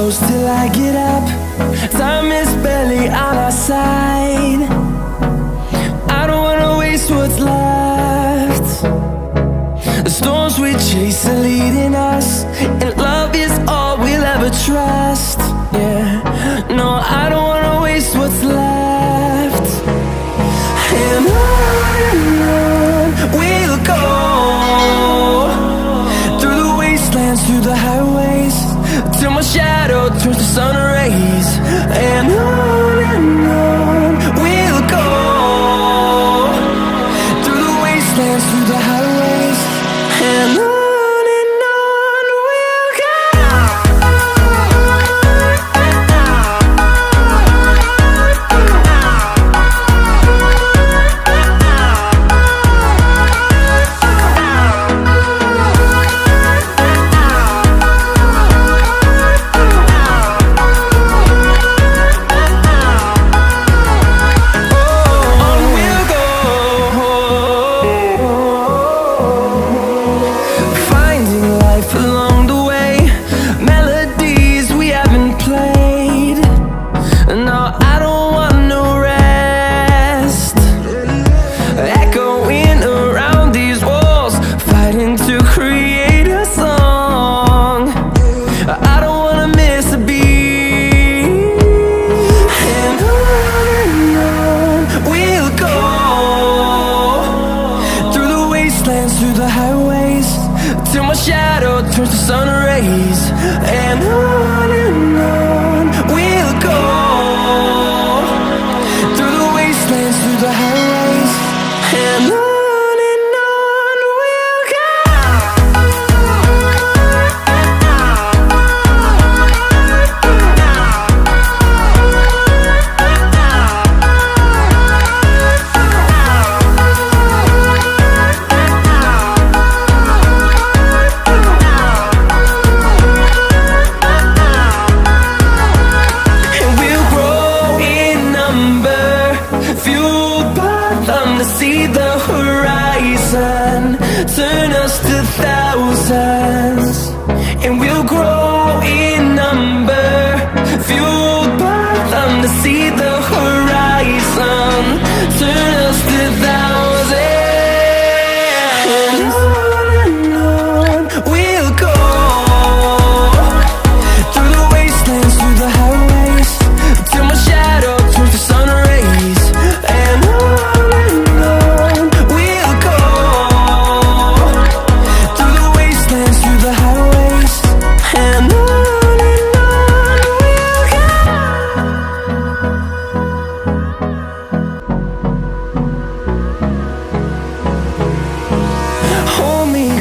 close till I get up. Time is barely on our side. I don't wanna waste what's left. The storms we chase are leading us, and love is all we'll ever trust. Yeah, no, I don't wanna waste what's left. And on we'll go, through the wastelands, through the highways, till my shadow turns to sun rays. And on we'll go, through the wastelands, through the highways, and on we'll go. Through the highways, till my shadow turns to sun rays. And on we'll go, through the wastelands, through the highways, and on we'll go. See the horizon, turn us to thousands, and we'll grow in number, fueled by them. To see the horizon, turn us to thousands, and on we'll go, through the wastelands, through the highways, till my shadow turns to sun rays. And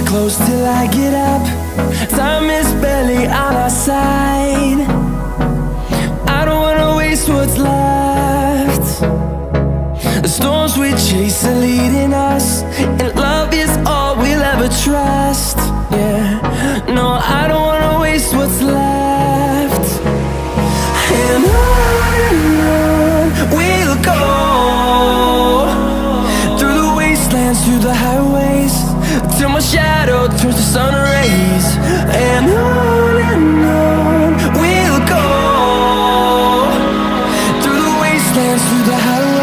close till I get up. Time is barely on our side. I don't wanna waste what's left. The storms we chase are leading us, and love is all we'll ever trust. Yeah, no, I don't wanna waste what's left. And on we'll go, through the wastelands, through the highways, till my shadow turns to sun rays. And on we'll go, through the wastelands, through the highways.